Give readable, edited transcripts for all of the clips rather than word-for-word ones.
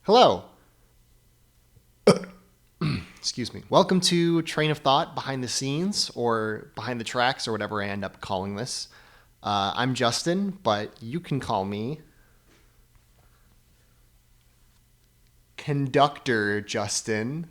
Hello. Excuse me. Welcome to Train of Thought Behind the Scenes, or Behind the Tracks, or whatever I end up calling this. I'm Justin, but you can call me Conductor Justin.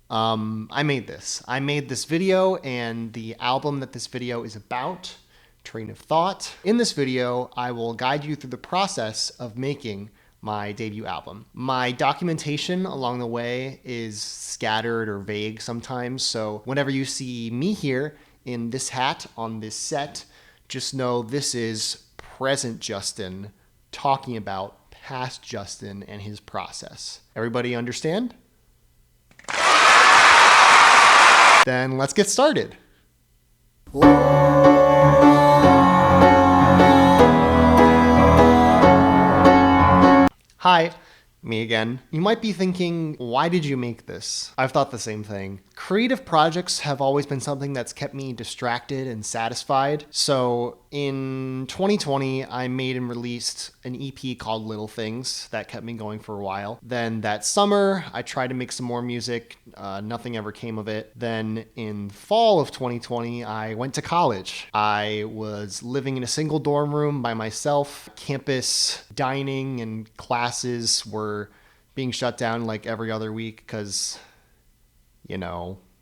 I made this. I made this video and the album that this video is about, Train of Thought. In this video, I will guide you through the process of making my debut album. My documentation along the way is scattered or vague sometimes, so whenever you see me here in this hat on this set, just know this is present Justin talking about past Justin and his process. Everybody understand? Then let's get started. Hi, me again. You might be thinking, why did you make this? I've thought the same thing. Creative projects have always been something that's kept me distracted and satisfied. So in 2020, I made and released an EP called Little Things that kept me going for a while. Then that summer, I tried to make some more music. Nothing ever came of it. Then in fall of 2020, I went to college. I was living in a single dorm room by myself. Campus dining and classes were being shut down like every other week because,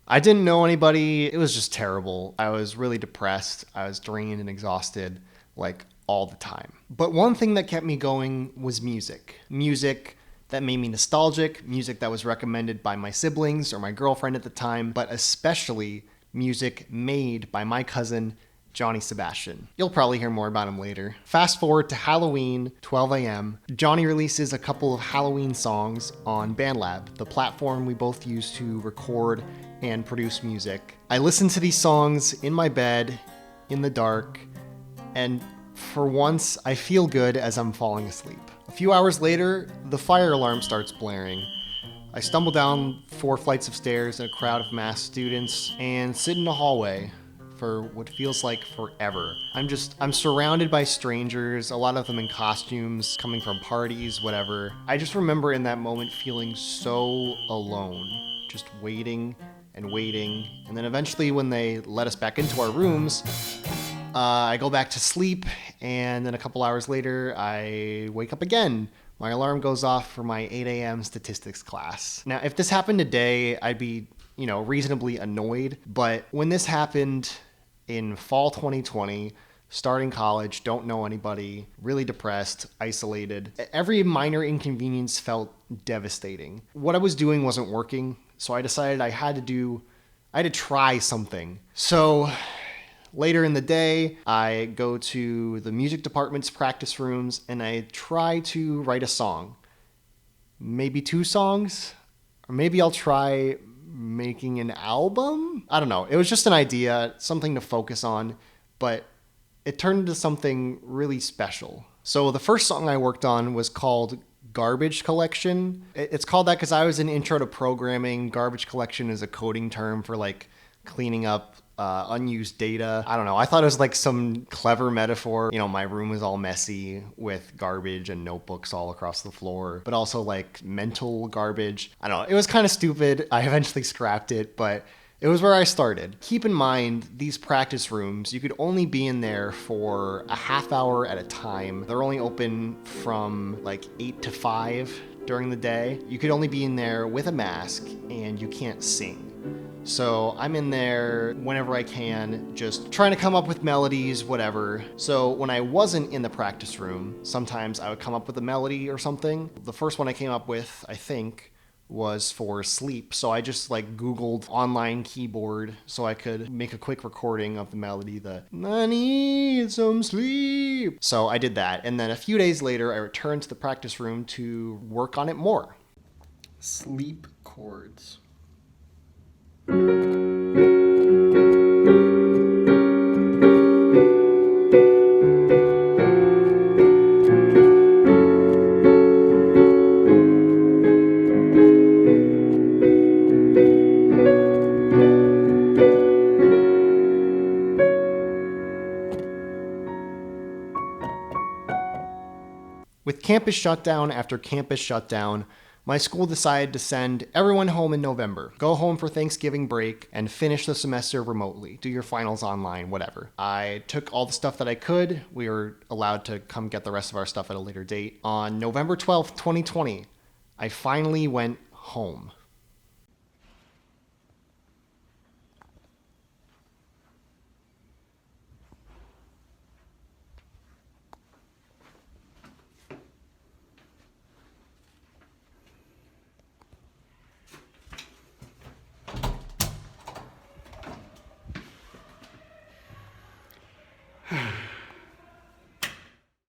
I didn't know anybody. It was just terrible. I was really depressed. I was drained and exhausted like all the time. But one thing that kept me going was music. Music that made me nostalgic, music that was recommended by my siblings or my girlfriend at the time, but especially music made by my cousin, Johnny Sebastian. You'll probably hear more about him later. Fast forward to Halloween, 12 a.m. Johnny releases a couple of Halloween songs on BandLab, the platform we both use to record and produce music. I listen to these songs in my bed, in the dark, and for once, I feel good as I'm falling asleep. A few hours later, the fire alarm starts blaring. I stumble down 4 flights of stairs in a crowd of mass students and sit in a hallway for what feels like forever. I'm surrounded by strangers, a lot of them in costumes, coming from parties, whatever. I just remember in that moment feeling so alone, just waiting and waiting. And then eventually when they let us back into our rooms, I go back to sleep, and then a couple hours later, I wake up again. My alarm goes off for my 8 a.m. statistics class. Now, if this happened today, I'd be, reasonably annoyed. But when this happened in fall 2020, starting college, don't know anybody, really depressed, isolated, every minor inconvenience felt devastating. What I was doing wasn't working, so I decided I had to try something. So later in the day, I go to the music department's practice rooms and I try to write a song. Maybe 2 songs, or maybe I'll try making an album? I don't know. It was just an idea, something to focus on, but it turned into something really special. So the first song I worked on was called Garbage Collection. It's called that because I was in Intro to Programming. Garbage collection is a coding term for like cleaning up unused data. I don't know. I thought it was like some clever metaphor. My room was all messy with garbage and notebooks all across the floor, but also like mental garbage. I don't know. It was kind of stupid. I eventually scrapped it, but it was where I started. Keep in mind, these practice rooms, you could only be in there for a half hour at a time. They're only open from like 8 to 5 during the day. You could only be in there with a mask and you can't sing. So I'm in there whenever I can, just trying to come up with melodies, whatever. So when I wasn't in the practice room, sometimes I would come up with a melody or something. The first one I came up with, I think, was for sleep. So I just Googled online keyboard so I could make a quick recording of the melody, I need some sleep. So I did that. And then a few days later, I returned to the practice room to work on it more. Sleep chords. With campus shutdown after campus shutdown, my school decided to send everyone home in November. Go home for Thanksgiving break and finish the semester remotely. Do your finals online, whatever. I took all the stuff that I could. We were allowed to come get the rest of our stuff at a later date. On November 12th, 2020, I finally went home.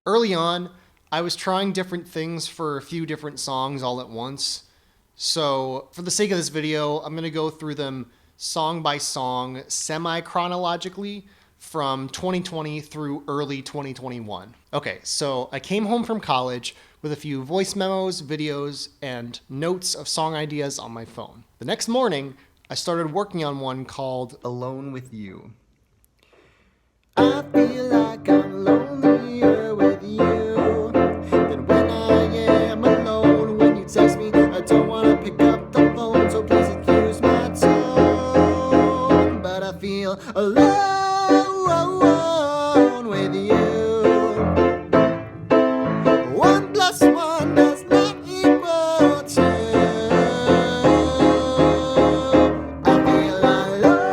Early on, I was trying different things for a few different songs all at once. So, for the sake of this video, I'm going to go through them song by song, semi-chronologically, from 2020 through early 2021. Okay, so I came home from college with a few voice memos, videos, and notes of song ideas on my phone. The next morning, I started working on one called Alone With You. I feel like I'm lonelier with you than when I am alone. When you text me, I don't want to pick up the phone, so please excuse my tone. But I feel alone with you. 1 + 1 does not equal 2. I feel alone.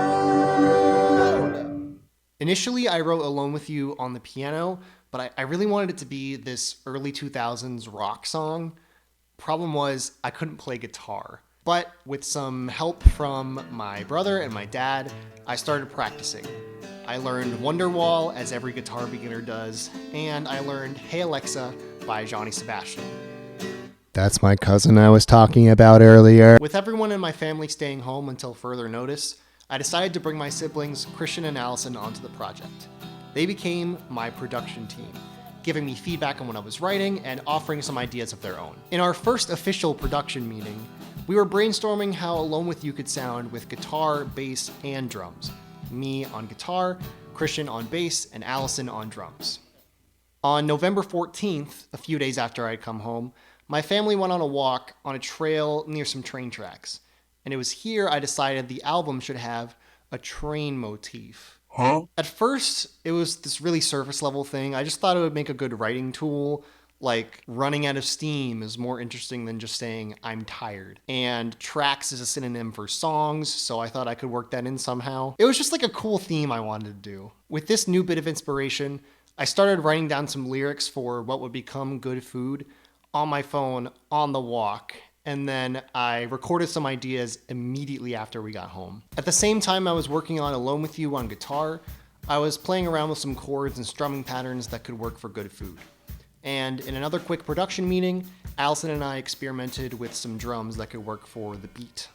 Initially, I wrote Alone With You on the piano, but I really wanted it to be this early 2000s rock song. Problem was, I couldn't play guitar. But with some help from my brother and my dad, I started practicing. I learned Wonderwall, as every guitar beginner does, and I learned Hey Alexa by Johnny Sebastian. That's my cousin I was talking about earlier. With everyone in my family staying home until further notice, I decided to bring my siblings, Christian and Allison, onto the project. They became my production team, giving me feedback on what I was writing and offering some ideas of their own. In our first official production meeting, we were brainstorming how Alone With You could sound with guitar, bass, and drums. Me on guitar, Christian on bass, and Allison on drums. On November 14th, a few days after I'd come home, my family went on a walk on a trail near some train tracks. And it was here I decided the album should have a train motif. At first, it was this really surface level thing. I just thought it would make a good writing tool. Like, running out of steam is more interesting than just saying, I'm tired. And tracks is a synonym for songs, so I thought I could work that in somehow. It was just like a cool theme I wanted to do. With this new bit of inspiration, I started writing down some lyrics for what would become Good Food on my phone on the walk. And then I recorded some ideas immediately after we got home. At the same time I was working on Alone With You on guitar, I was playing around with some chords and strumming patterns that could work for Good Food. And in another quick production meeting, Allison and I experimented with some drums that could work for the beat.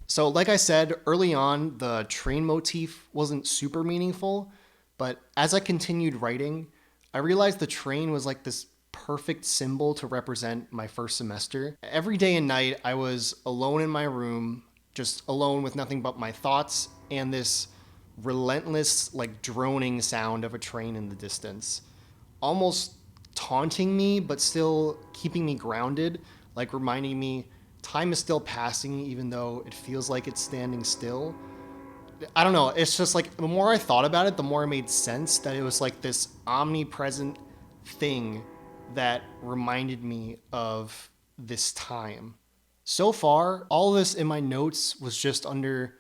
So like I said, early on, the train motif wasn't super meaningful, but as I continued writing, I realized the train was like this perfect symbol to represent my first semester. Every day and night, I was alone in my room, just alone with nothing but my thoughts and this relentless, like, droning sound of a train in the distance. Almost taunting me, but still keeping me grounded, like reminding me time is still passing even though it feels like it's standing still. I don't know, it's just like the more I thought about it, the more it made sense that it was like this omnipresent thing that reminded me of this time. So far, all of this in my notes was just under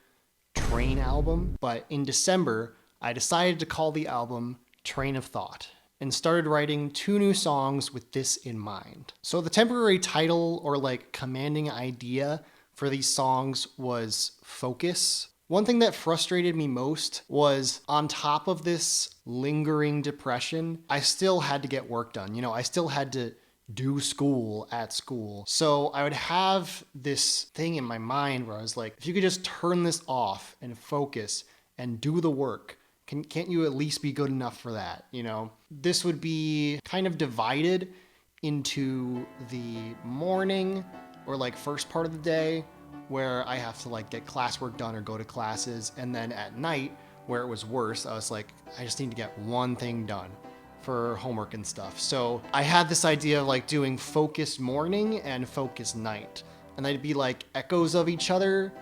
Train Album, but in December, I decided to call the album Train of Thought and started writing 2 new songs with this in mind. So the temporary title or like commanding idea for these songs was Focus. One thing that frustrated me most was on top of this lingering depression, I still had to get work done. You know, I still had to do school at school. So I would have this thing in my mind where I was like, if you could just turn this off and focus and do the work, can't you at least be good enough for that? You know, this would be kind of divided into the morning or like first part of the day where I have to like get classwork done or go to classes. And then at night where it was worse, I was like, I just need to get one thing done. for homework and stuff. So I had this idea of like doing focus morning and focus night. And they'd be like echoes of each other,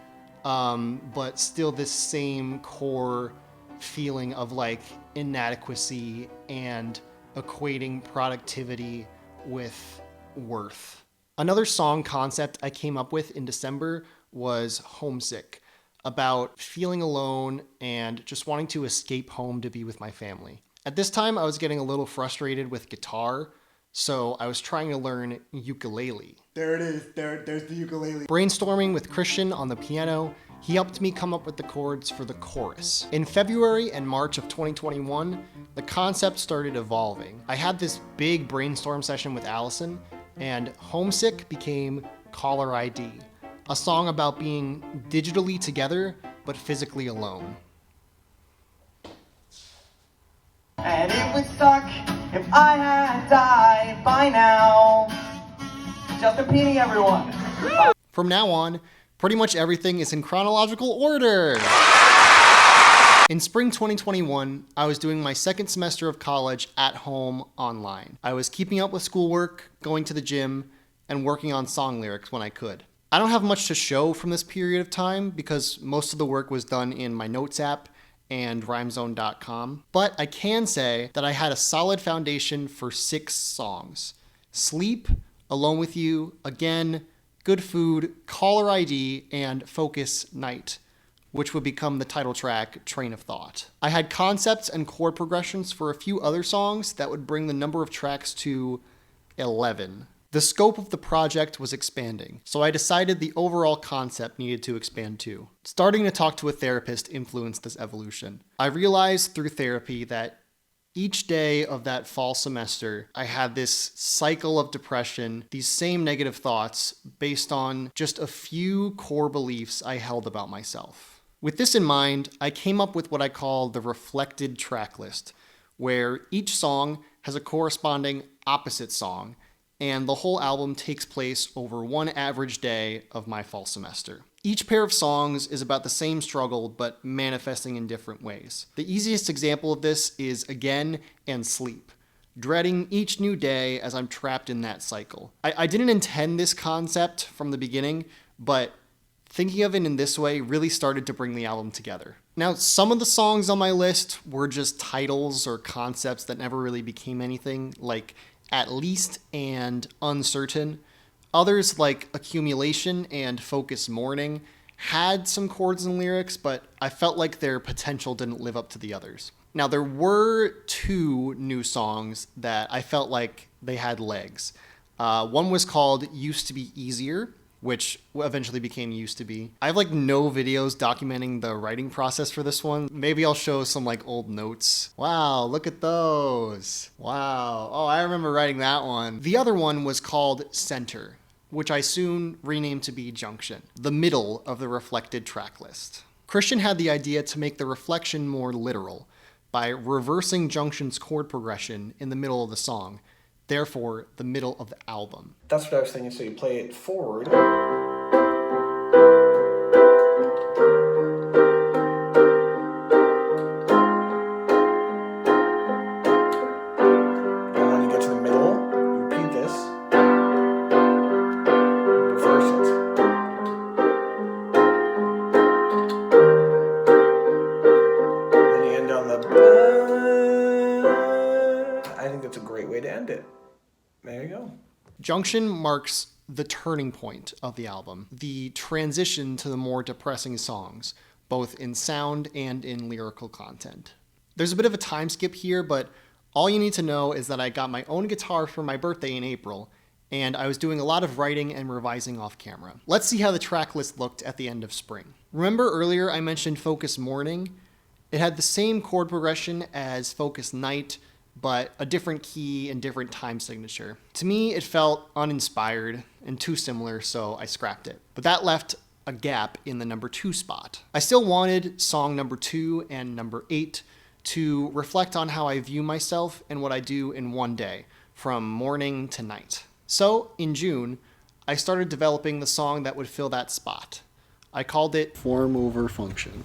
but still this same core feeling of like inadequacy and equating productivity with worth. Another song concept I came up with in December was Homesick, about feeling alone and just wanting to escape home to be with my family. At this time, I was getting a little frustrated with guitar, so I was trying to learn ukulele. There it is. There's the ukulele. Brainstorming with Christian on the piano, he helped me come up with the chords for the chorus. In February and March of 2021, the concept started evolving. I had this big brainstorm session with Allison, and Homesick became Caller ID, a song about being digitally together but physically alone. And it would suck if I had died by now. Justin Peony, everyone. From now on, pretty much everything is in chronological order. In spring 2021, I was doing my second semester of college at home online. I was keeping up with schoolwork, going to the gym, and working on song lyrics when I could. I don't have much to show from this period of time because most of the work was done in my notes app and rhymezone.com, but I can say that I had a solid foundation for 6 songs: Sleep, Alone with You, Again, Good Food, Caller ID, and Focus Night, which would become the title track, Train of Thought. I had concepts and chord progressions for a few other songs that would bring the number of tracks to 11. The scope of the project was expanding, so I decided the overall concept needed to expand too. Starting to talk to a therapist influenced this evolution. I realized through therapy that each day of that fall semester, I had this cycle of depression, these same negative thoughts based on just a few core beliefs I held about myself. With this in mind, I came up with what I call the reflected track list, where each song has a corresponding opposite song, and the whole album takes place over one average day of my fall semester. Each pair of songs is about the same struggle, but manifesting in different ways. The easiest example of this is Again and Sleep, dreading each new day as I'm trapped in that cycle. I didn't intend this concept from the beginning, but thinking of it in this way really started to bring the album together. Now, some of the songs on my list were just titles or concepts that never really became anything, like At Least and Uncertain. Others, like Accumulation and Focus Morning, had some chords and lyrics, but I felt like their potential didn't live up to the others. Now, there were 2 new songs that I felt like they had legs. One was called Used to Be Easier, which eventually became Used to Be. I have like no videos documenting the writing process for this one. Maybe I'll show some like old notes. Wow, look at those. Wow. Oh, I remember writing that one. The other one was called Center, which I soon renamed to be Junction, the middle of the reflected track list. Christian had the idea to make the reflection more literal by reversing Junction's chord progression in the middle of the song, therefore the middle of the album. That's what I was thinking. So you play it forward. And when you get to the middle, you repeat this. Reverse it. Then you end on the. I think that's a great way to end it. There you go. Junction marks the turning point of the album, the transition to the more depressing songs, both in sound and in lyrical content. There's a bit of a time skip here, but all you need to know is that I got my own guitar for my birthday in April, and I was doing a lot of writing and revising off camera. Let's see how the track list looked at the end of spring. Remember earlier I mentioned Focus Morning? It had the same chord progression as Focus Night, but a different key and different time signature. To me, it felt uninspired and too similar, so I scrapped it. But that left a gap in the number 2 spot. I still wanted song number 2 and number 8 to reflect on how I view myself and what I do in one day, from morning to night. So, in June, I started developing the song that would fill that spot. I called it Form Over Function.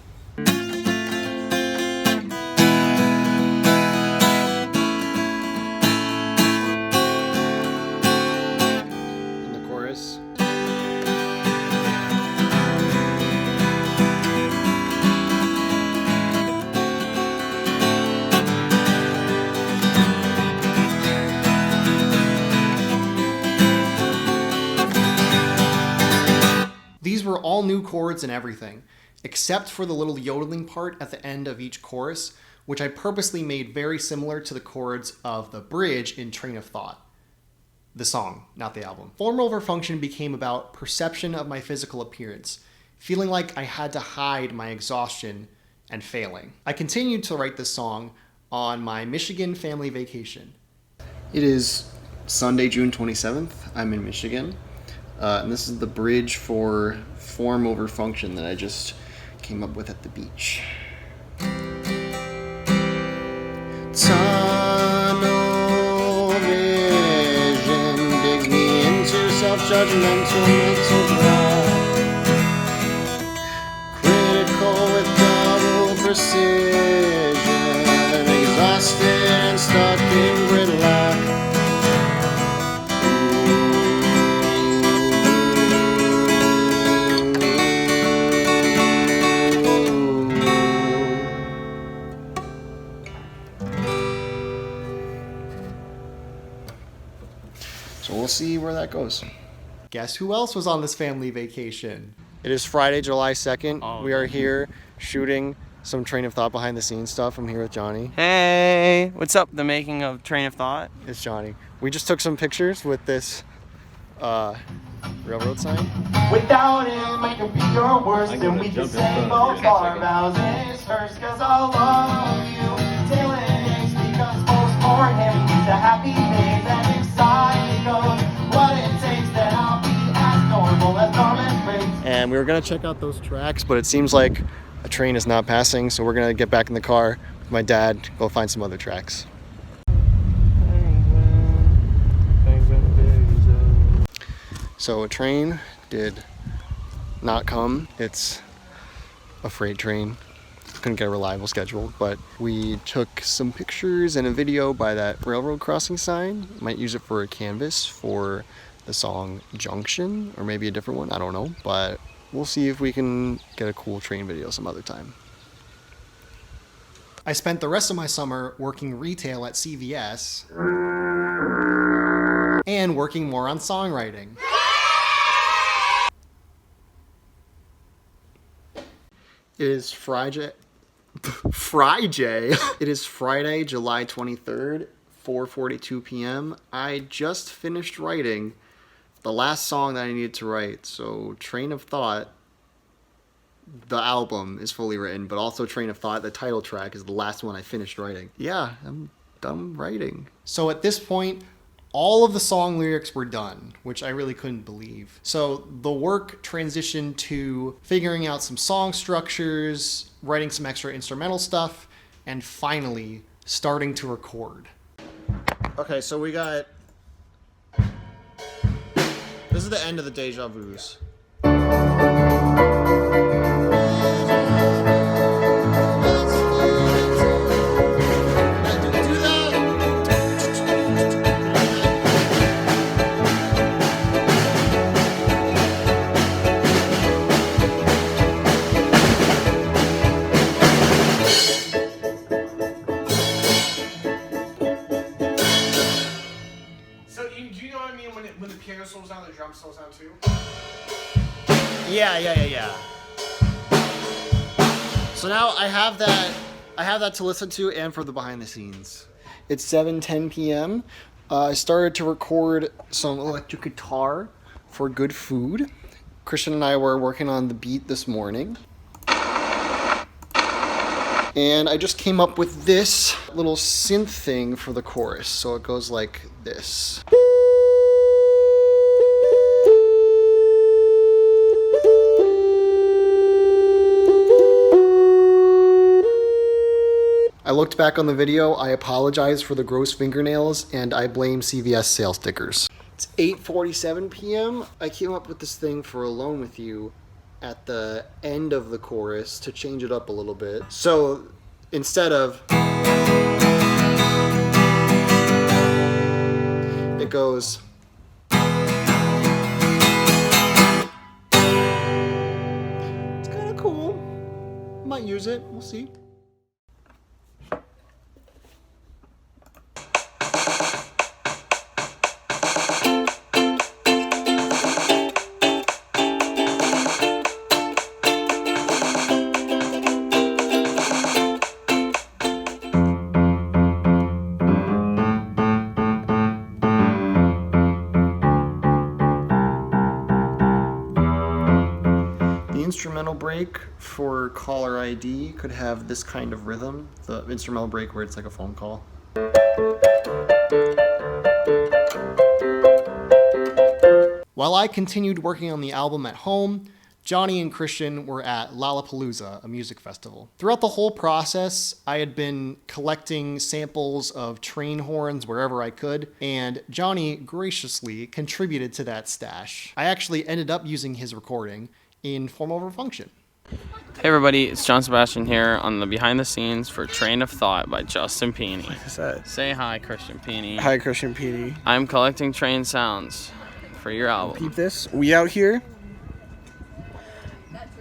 all new chords and everything, except for the little yodeling part at the end of each chorus, which I purposely made very similar to the chords of the bridge in Train of Thought. The song, not the album. Form Over Function became about perception of my physical appearance, feeling like I had to hide my exhaustion and failing. I continued to write this song on my Michigan family vacation. It is Sunday, June 27th. I'm in Michigan. And this is the bridge for Form Over Function that I just came up with at the beach. Tunnel vision digs me into self-judgmental mental ground. Critical with double precision, exhausted and stuck in gridlock. So we'll see where that goes. Guess who else was on this family vacation? It is Friday, July 2nd. We are here shooting some Train of Thought behind the scenes stuff. I'm here with Johnny. Hey, what's up? The making of Train of Thought. It's Johnny. We just took some pictures with this railroad sign. Without him, I could be your worst, and we can say both our vows is first, cause I'll love you till it aches, because most for him, he's a happy days and excited goes. What it takes, then I'll be as normal as Norman Bates. And we were gonna check out those tracks, but it seems like a train is not passing, so we're gonna get back in the car with my dad, go find some other tracks. So a train did not come. It's a freight train. Couldn't get a reliable schedule, but we took some pictures and a video by that railroad crossing sign. Might use it for a canvas for the song Junction, or maybe a different one, I don't know, but we'll see if we can get a cool train video some other time. I spent the rest of my summer working retail at CVS and working more on songwriting. It is Friday. It is Friday, July 23rd, 4:42 p.m. I just finished writing the last song that I needed to write. So Train of Thought, the album, is fully written, but also Train of Thought, the title track, is the last one I finished writing. Yeah, I'm done writing. So at this point, all of the song lyrics were done, which I really couldn't believe. So the work transitioned to figuring out some song structures, writing some extra instrumental stuff, and finally starting to record. Okay, so we got... This is the end of the Deja Vus. When the piano slows down, the drum slows down too? Yeah. So now I have that to listen to and for the behind the scenes. It's 7:10 p.m. I started to record some electric guitar for Good Food. Christian and I were working on the beat this morning. And I just came up with this little synth thing for the chorus. So it goes like this. I looked back on the video, I apologize for the gross fingernails, and I blame CVS sales stickers. It's 8:47 p.m. I came up with this thing for Alone With You at the end of the chorus to change it up a little bit. So instead of... it goes... It's kind of cool. Might use it, we'll see. break for caller ID could have this kind of rhythm, the instrumental break where it's like a phone call. While I continued working on the album at home, Johnny and Christian were at Lollapalooza, a music festival. Throughout the whole process, I had been collecting samples of train horns wherever I could, and Johnny graciously contributed to that stash. I actually ended up using his recording in Form Over Function. Hey everybody, it's John Sebastian here on the behind the scenes for Train of Thought by Justin Peony. Say hi, Christian Peony. Hi, Christian Peony. I'm collecting train sounds for your album. Peep this. We out here.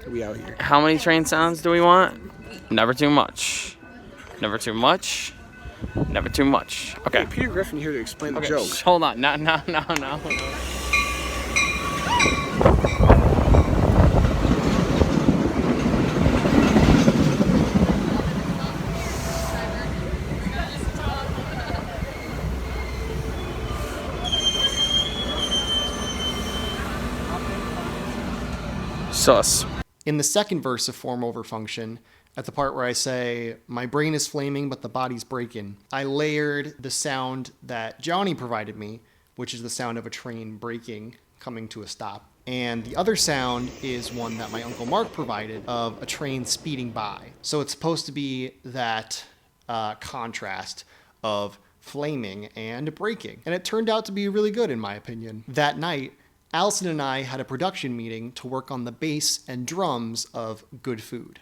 We out here. How many train sounds do we want? Never too much. Never too much. Never too much. Okay. Hey, Peter Griffin here to explain the joke. Hold on. No. Sus. In the second verse of Form Over Function, at the part where I say, my brain is flaming, but the body's breaking, I layered the sound that Johnny provided me, which is the sound of a train braking, coming to a stop. And the other sound is one that my Uncle Mark provided of a train speeding by. So it's supposed to be that contrast of flaming and braking. And it turned out to be really good, in my opinion. That night, Allison and I had a production meeting to work on the bass and drums of Good Food.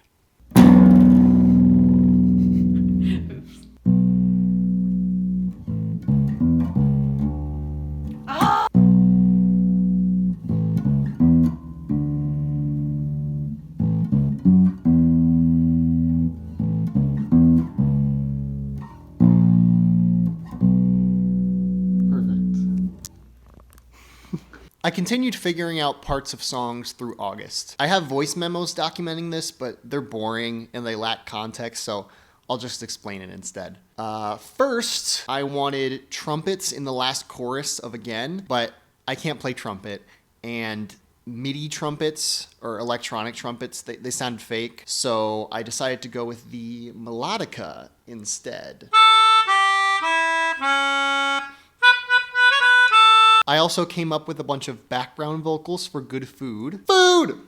I continued figuring out parts of songs through August. I have voice memos documenting this, but they're boring and they lack context, so I'll just explain it instead. First, I wanted trumpets in the last chorus of Again, but I can't play trumpet, and MIDI trumpets or electronic trumpets, they sounded fake, so I decided to go with the melodica instead. I also came up with a bunch of background vocals for Good Food. Food!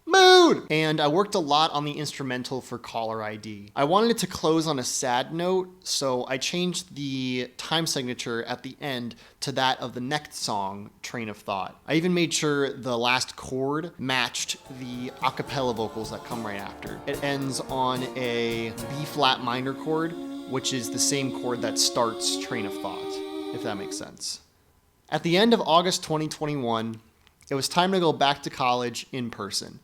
Mood! And I worked a lot on the instrumental for Caller ID. I wanted it to close on a sad note, so I changed the time signature at the end to that of the next song, Train of Thought. I even made sure the last chord matched the a cappella vocals that come right after. It ends on a B-flat minor chord, which is the same chord that starts Train of Thought, if that makes sense. At the end of August 2021, it was time to go back to college in person,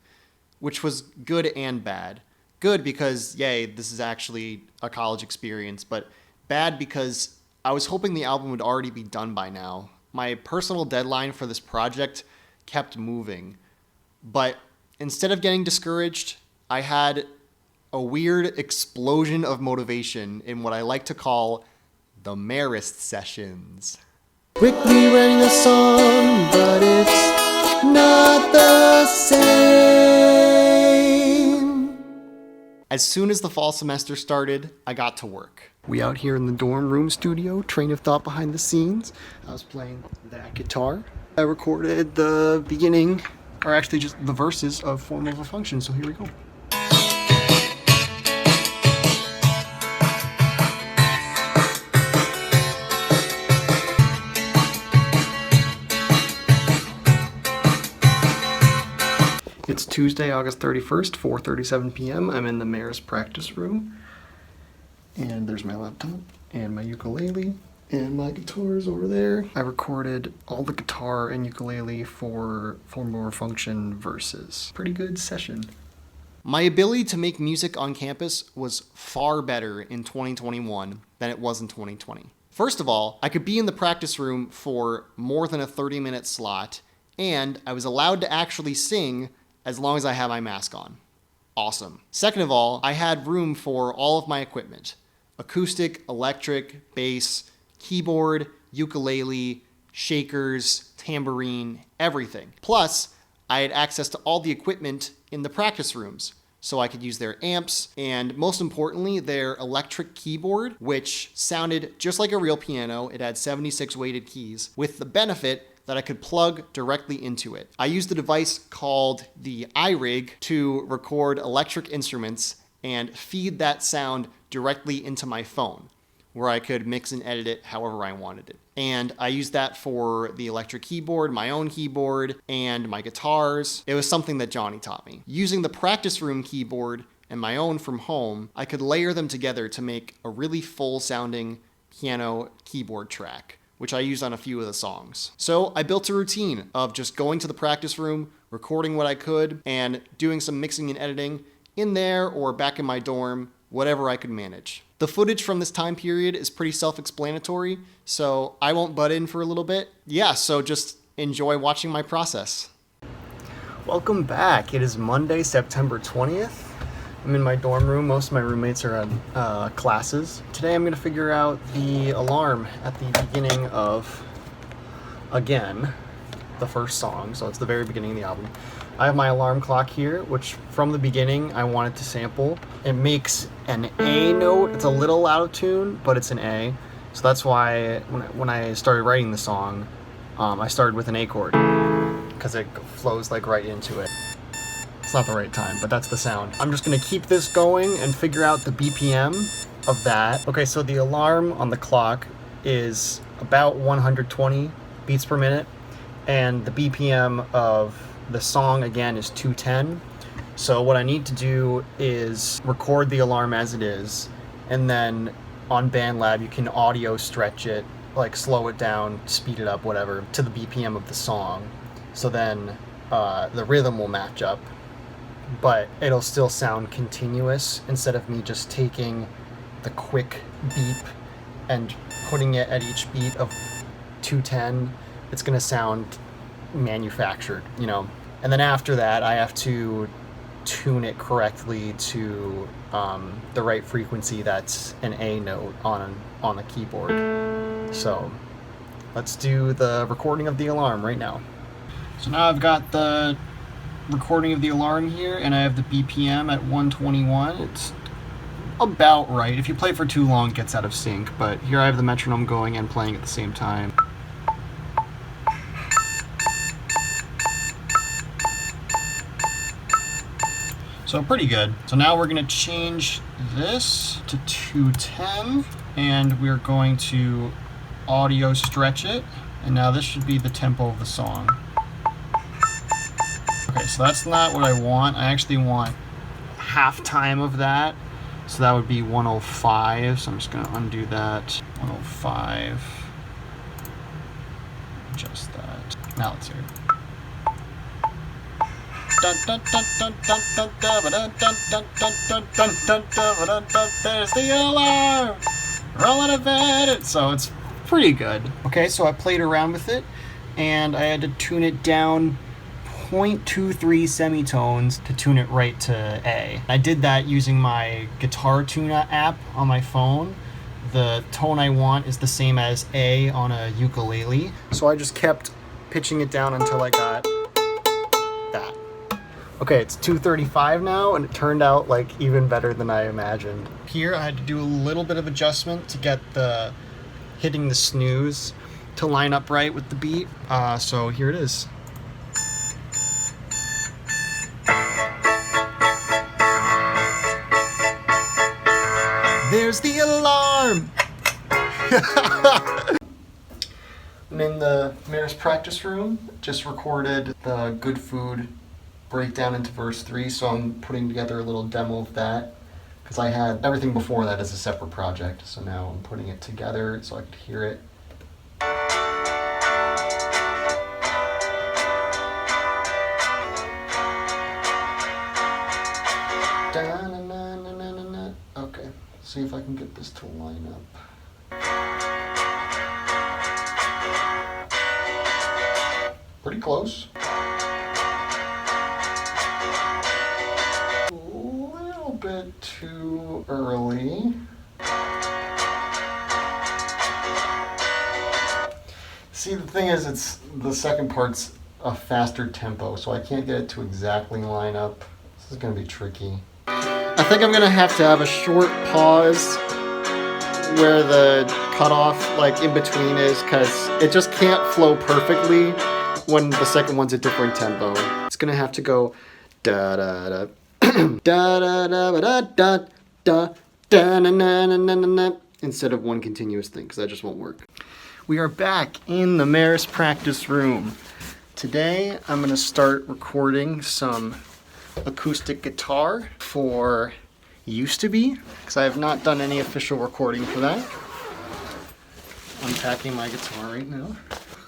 which was good and bad. Good because, yay, this is actually a college experience, but bad because I was hoping the album would already be done by now. My personal deadline for this project kept moving, but instead of getting discouraged, I had a weird explosion of motivation in what I like to call the Marist sessions. Quickly writing a song, but it's not the same. As soon as the fall semester started, I got to work. We out here in the dorm room studio, Train of Thought behind the scenes. I was playing that guitar. I recorded the beginning, or actually just the verses of Form Over Function, so here we go. It's Tuesday, August 31st, 4:37 p.m. I'm in the Marist practice room. And there's my laptop and my ukulele and my guitar's over there. I recorded all the guitar and ukulele for Form Over Function verses. Pretty good session. My ability to make music on campus was far better in 2021 than it was in 2020. First of all, I could be in the practice room for more than a 30-minute slot, and I was allowed to actually sing as long as I have my mask on. Awesome. Second of all, I had room for all of my equipment. Acoustic, electric, bass, keyboard, ukulele, shakers, tambourine, everything. Plus, I had access to all the equipment in the practice rooms. So I could use their amps and, most importantly, their electric keyboard, which sounded just like a real piano. It had 76 weighted keys, with the benefit that I could plug directly into it. I used a device called the iRig to record electric instruments and feed that sound directly into my phone, where I could mix and edit it however I wanted it. And I used that for the electric keyboard, my own keyboard, and my guitars. It was something that Johnny taught me. Using the practice room keyboard and my own from home, I could layer them together to make a really full sounding piano keyboard track, which I used on a few of the songs. So I built a routine of just going to the practice room, recording what I could, and doing some mixing and editing in there or back in my dorm, whatever I could manage. The footage from this time period is pretty self-explanatory, so I won't butt in for a little bit. Yeah, so just enjoy watching my process. Welcome back. It is Monday, September 20th. I'm in my dorm room. Most of my roommates are on classes. Today I'm going to figure out the alarm at the beginning of, again, the first song. So it's the very beginning of the album. I have my alarm clock here, which from the beginning I wanted to sample. It makes an A note. It's a little out of tune, but it's an A. So that's why when I started writing the song, I started with an A chord, because it flows like right into it. It's not the right time, but that's the sound. I'm just gonna keep this going and figure out the BPM of that. Okay, so the alarm on the clock is about 120 beats per minute, and the BPM of the song again is 210. So what I need to do is record the alarm as it is, and then on BandLab you can audio stretch it, like slow it down, speed it up, whatever, to the BPM of the song. So then the rhythm will match up, but it'll still sound continuous instead of me just taking the quick beep and putting it at each beat of 210. It's gonna sound manufactured, you know. And then after that I have to tune it correctly to the right frequency that's an A note on the keyboard. So let's do the recording of the alarm right now. So now I've got the recording of the alarm here, and I have the BPM at 121. It's about right. If you play for too long, it gets out of sync, but here I have the metronome going and playing at the same time. So pretty good. So now we're going to change this to 210, and we're going to audio stretch it, and now this should be the tempo of the song. Okay, so that's not what I want. I actually want half time of that, so that would be 105. So I'm just going to undo that. 105. Adjust that. Now let's hear it. There's the alarm! Roll out of bed! So it's pretty good. Okay, so I played around with it, and I had to tune it down 0.23 semitones to tune it right to A. I did that using my Guitar Tuna app on my phone. The tone I want is the same as A on a ukulele. So I just kept pitching it down until I got that. Okay, it's 235 now, and it turned out like even better than I imagined. Here I had to do a little bit of adjustment to get the hitting the snooze to line up right with the beat. So here it is. There's the alarm! I'm in the mayor's practice room. Just recorded the Good Food breakdown into verse 3, so I'm putting together a little demo of that, because I had everything before that as a separate project, so now I'm putting it together so I could hear it. Okay, see if I can get this to line up. Pretty close. A little bit too early. See, the thing is, it's the second part's a faster tempo, so I can't get it to exactly line up. This is gonna be tricky. I think I'm gonna have to have a short pause where the cutoff, like in between, is, because it just can't flow perfectly when the second one's a different tempo. It's gonna have to go da da da da da da da da da da na na na na na instead of one continuous thing, because that just won't work. We are back in the Maris practice room. Today I'm gonna start recording some acoustic guitar for Used to Be, because I have not done any official recording for that. Unpacking my guitar right now.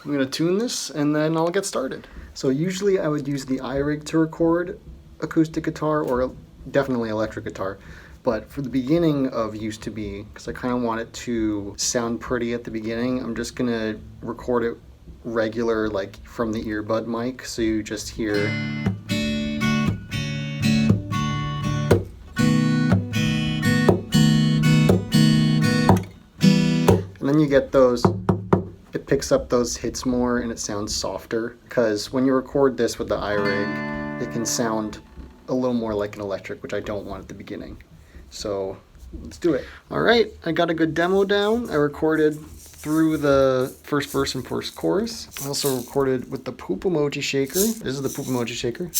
I'm gonna tune this and then I'll get started. So usually I would use the iRig to record acoustic guitar, or definitely electric guitar. But for the beginning of Used to Be, because I kind of want it to sound pretty at the beginning, I'm just gonna record it regular, like from the earbud mic, so you just hear. And then you get those, it picks up those hits more and it sounds softer, because when you record this with the iRig, it can sound a little more like an electric, which I don't want at the beginning. So let's do it. All right, I got a good demo down. I recorded through the first verse and first chorus. I also recorded with the Poop Emoji Shaker. This is the Poop Emoji Shaker.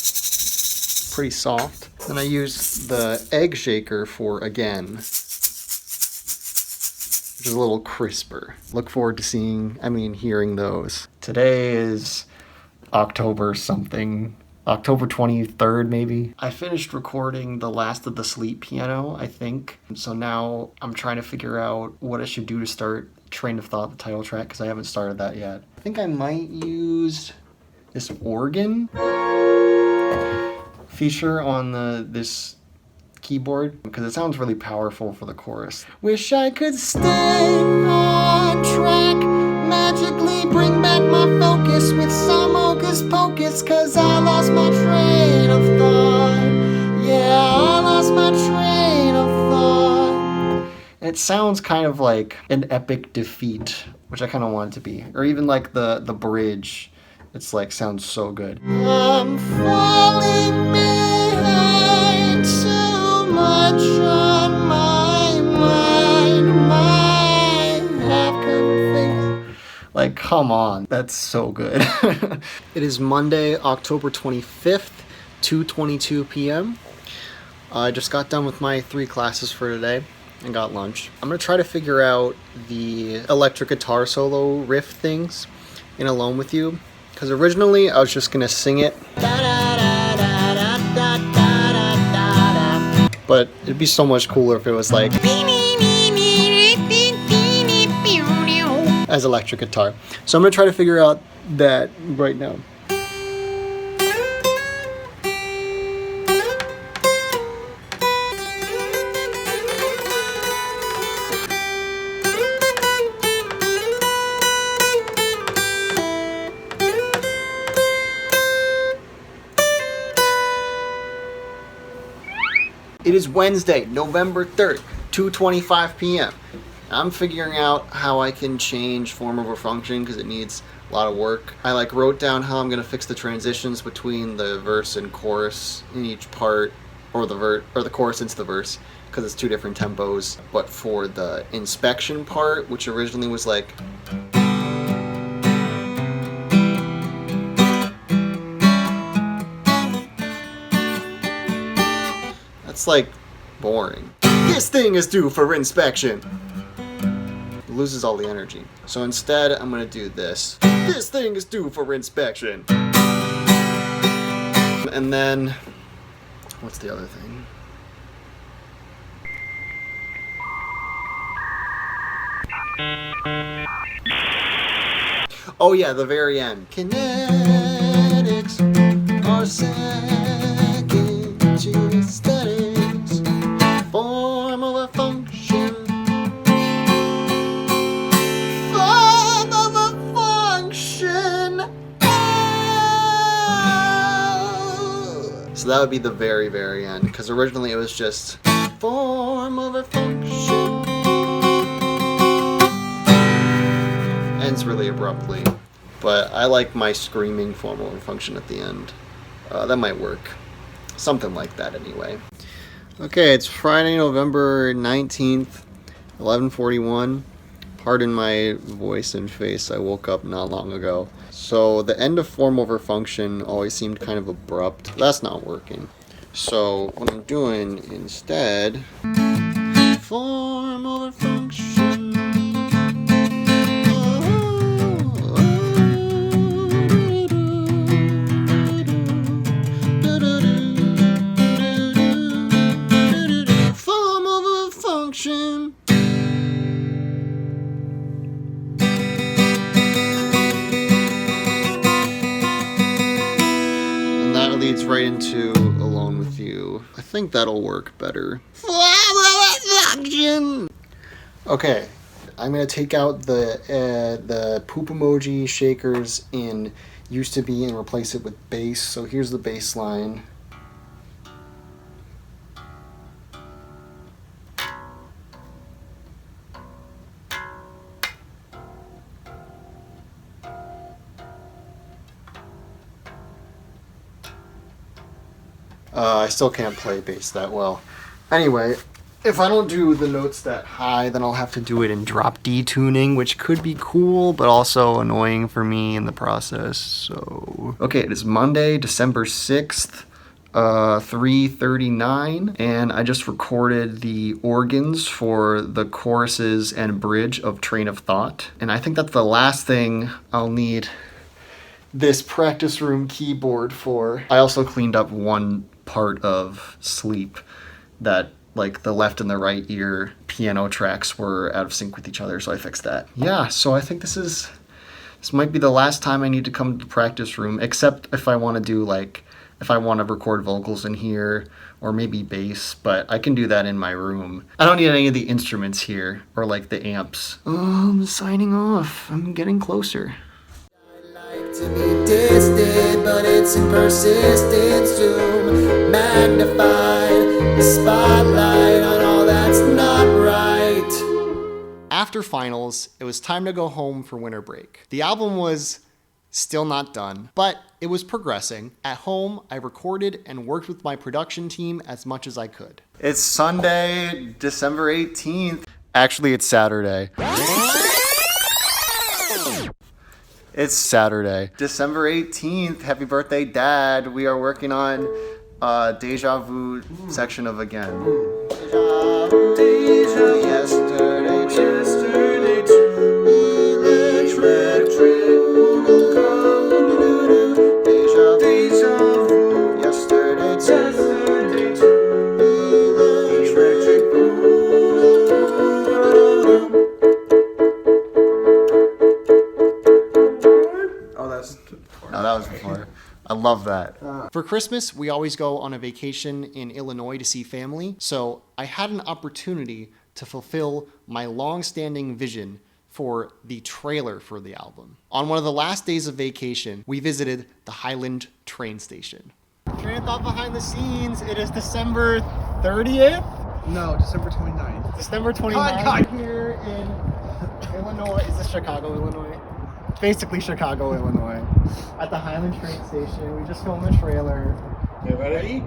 Pretty soft. Then I used the Egg Shaker for Again, which is a little crisper. Look forward to hearing those. Today is October something. October 23rd, maybe. I finished recording the last of the Sleep piano, I think. So now I'm trying to figure out what I should do to start Train of Thought, the title track, because I haven't started that yet. I think I might use this organ feature on this keyboard, because it sounds really powerful for the chorus. Wish I could stay on track, magically bring back my focus with some hocus pocus, cause I lost my train of thought. Yeah, I lost my train of thought. It sounds kind of like an epic defeat, which I kind of want it to be. Or even like the bridge. It's like, sounds so good. I'm falling behind, too much on my mind, my half-covered face. Like, come on, that's so good. It is Monday, October 25th, 2:22 p.m. I just got done with my 3 classes for today and got lunch. I'm gonna try to figure out the electric guitar solo riff things in Alone With You, because originally I was just gonna sing it. But it'd be so much cooler if it was like as electric guitar. So I'm gonna try to figure out that right now. It is Wednesday, November 3rd, 2:25 p.m. I'm figuring out how I can change form over function, because it needs a lot of work. I wrote down how I'm gonna fix the transitions between the verse and chorus in each part, or the chorus into the verse, because it's 2 different tempos. But for the inspection part, which originally was like, that's like boring. This thing is due for inspection. It loses all the energy. So instead, I'm gonna do this. This thing is due for inspection. And then, what's the other thing? Oh yeah, the very end. Kinetics are second to statics. Form of a function. Form of a function. Oh. So that would be the very, very end. Because originally it was just form of a function. Ends really abruptly. but I like my screaming form over function at the end. That might work. Something like that anyway. Okay, it's Friday, November 19th, 11:41. Pardon my voice and face, I woke up not long ago. So the end of form over function always seemed kind of abrupt. That's not working. So what I'm doing instead, form over function. Form over function. Leads right into Alone with You. I think that'll work better. Okay, I'm gonna take out the poop emoji shakers in used to be and replace it with bass. So here's the bass line. I still can't play bass that well. Anyway, if I don't do the notes that high, then I'll have to do it in drop D tuning, which could be cool, but also annoying for me in the process. So, okay, it is Monday, December 6th, 3:39, and I just recorded the organs for the choruses and bridge of Train of Thought. And I think that's the last thing I'll need this practice room keyboard for. I also cleaned up one part of Sleep that, like, the left and the right ear piano tracks were out of sync with each other, so I fixed that. Yeah, so I think this might be the last time I need to come to the practice room, except if I want to do, like, if I want to record vocals in here, or maybe bass, but I can do that in my room. I don't need any of the instruments here, or like the amps. Oh, I'm signing off. I'm getting closer. To be distant, but it's in persistence to magnify the spotlight on all that's not right. After finals, it was time to go home for winter break. The album was still not done, but it was progressing. At home, I recorded and worked with my production team as much as I could. It's Sunday, December 18th. Actually, it's Saturday. It's Saturday, December 18th. Happy birthday, Dad. We are working on Deja Vu section of Again. Deja vu, yesterday, electric train, deja vu, yesterday, electric No, that was before. I love that. For Christmas, we always go on a vacation in Illinois to see family, so I had an opportunity to fulfill my long-standing vision for the trailer for the album. On one of the last days of vacation, we visited the Highland train station. Train of Thought behind the scenes, it is December 30th? No, December 29th. December 29th here in Illinois. Is this Chicago, Illinois? Basically Chicago, Illinois. At the Highland train station. We just filmed the trailer. You ready?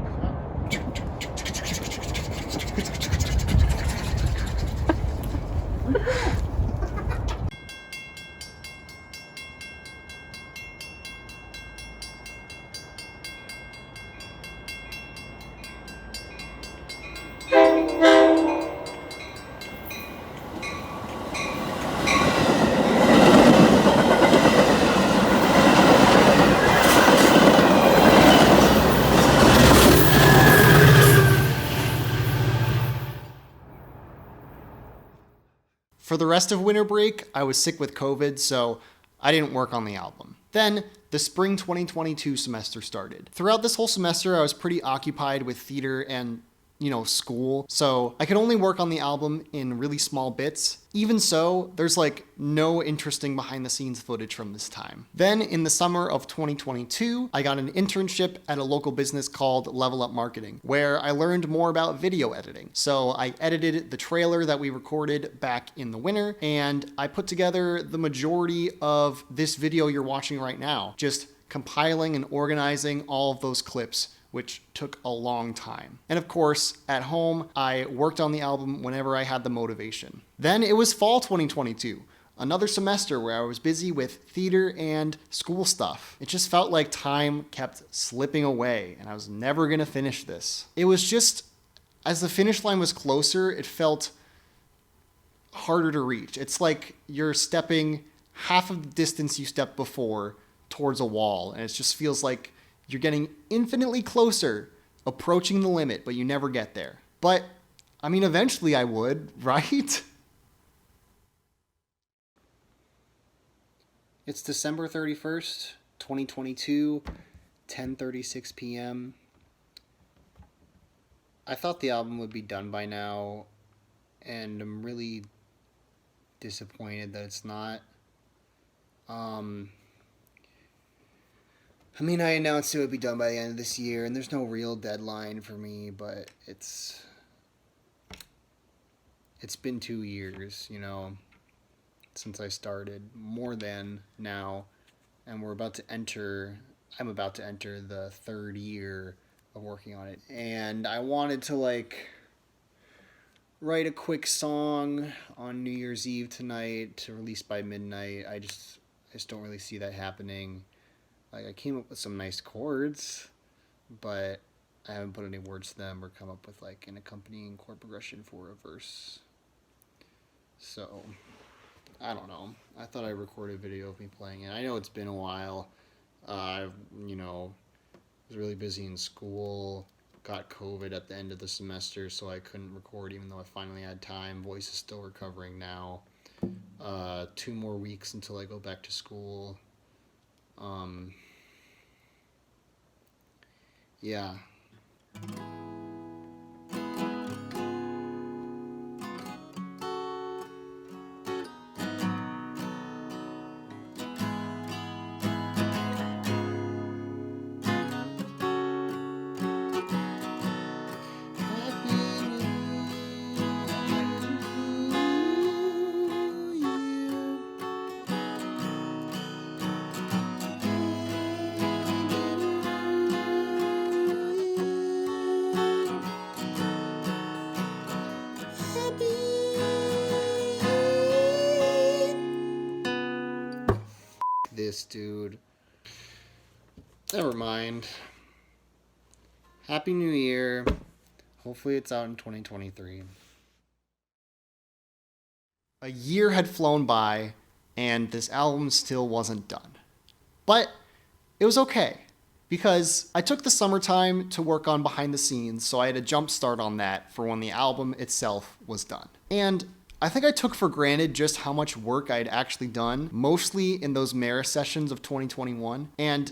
For the rest of winter break, I was sick with COVID, so I didn't work on the album. Then, the spring 2022 semester started. Throughout this whole semester, I was pretty occupied with theater and school. So I could only work on the album in really small bits. Even so, there's like no interesting behind the scenes footage from this time. Then in the summer of 2022, I got an internship at a local business called Level Up Marketing, where I learned more about video editing. So I edited the trailer that we recorded back in the winter, and I put together the majority of this video you're watching right now, just compiling and organizing all of those clips, which took a long time. And of course, at home, I worked on the album whenever I had the motivation. Then it was fall 2022, another semester where I was busy with theater and school stuff. It just felt like time kept slipping away and I was never gonna finish this. It was just, as the finish line was closer, it felt harder to reach. It's like you're stepping half of the distance you stepped before towards a wall, and it just feels like you're getting infinitely closer, approaching the limit, but you never get there. But, I mean, eventually I would, right? It's December 31st, 2022, 10:36 p.m. I thought the album would be done by now, and I'm really disappointed that it's not. I mean, I announced it would be done by the end of this year, and there's no real deadline for me, but it's been 2 years, since I started, more than now, and I'm about to enter the third year of working on it. And I wanted to, write a quick song on New Year's Eve tonight to release by midnight. I just don't really see that happening. I came up with some nice chords, but I haven't put any words to them or come up with an accompanying chord progression for a verse. So, I don't know. I thought I'd record a video of me playing it. I know it's been a while. I was really busy in school, got COVID at the end of the semester, so I couldn't record even though I finally had time. Voice is still recovering now. 2 more weeks until I go back to school. Yeah. This dude. Never mind. Happy New Year. Hopefully it's out in 2023. A year had flown by, and this album still wasn't done. But it was okay, because I took the summertime to work on behind the scenes, so I had a jump start on that for when the album itself was done. And I think I took for granted just how much work I had actually done, mostly in those Marist sessions of 2021, and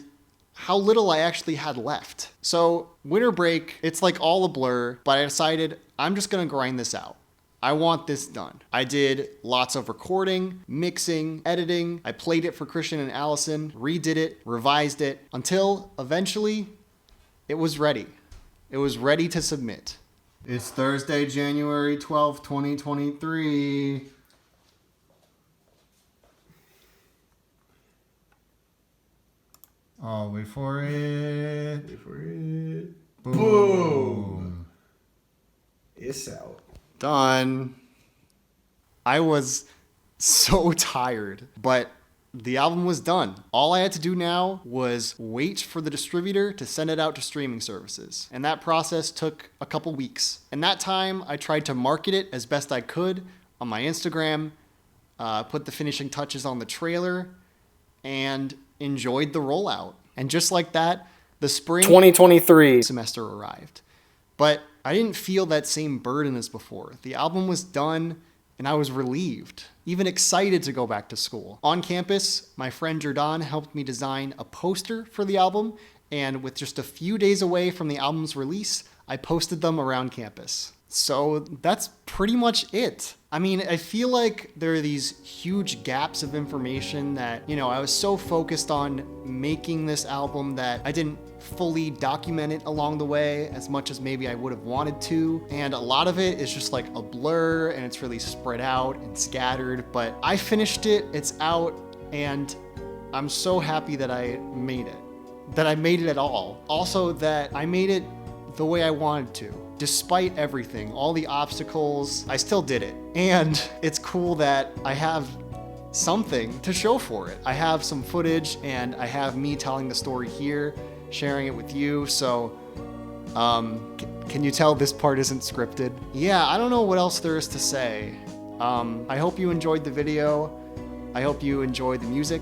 how little I actually had left. So winter break, it's all a blur, but I decided I'm just gonna grind this out. I want this done. I did lots of recording, mixing, editing. I played it for Christian and Allison, redid it, revised it, until eventually it was ready. It was ready to submit. It's Thursday, January 12th, 2023. I'll wait for it. Wait for it. Boom. It's out. Done. I was so tired, but the album was done. All I had to do now was wait for the distributor to send it out to streaming services. And that process took a couple weeks. In that time, I tried to market it as best I could on my Instagram, put the finishing touches on the trailer, and enjoyed the rollout. And just like that, the spring 2023 semester arrived. But I didn't feel that same burden as before. The album was done, and I was relieved, even excited to go back to school. On campus, my friend Jordan helped me design a poster for the album, and with just a few days away from the album's release, I posted them around campus. So that's pretty much it. I mean, I feel like there are these huge gaps of information that, I was so focused on making this album that I didn't fully document it along the way as much as maybe I would have wanted to. And a lot of it is just like a blur and it's really spread out and scattered. But I finished it, it's out, and I'm so happy that I made it. That I made it at all. Also, that I made it the way I wanted to. Despite everything, all the obstacles, I still did it. And it's cool that I have something to show for it. I have some footage and I have me telling the story here, sharing it with you. So, can you tell this part isn't scripted? Yeah, I don't know what else there is to say. I hope you enjoyed the video. I hope you enjoyed the music.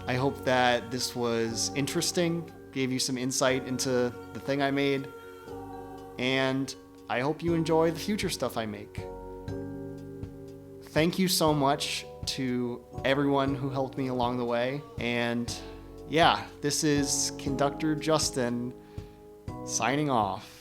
I hope that this was interesting, gave you some insight into the thing I made. And I hope you enjoy the future stuff I make. Thank you so much to everyone who helped me along the way. And yeah, this is Conductor Justin signing off.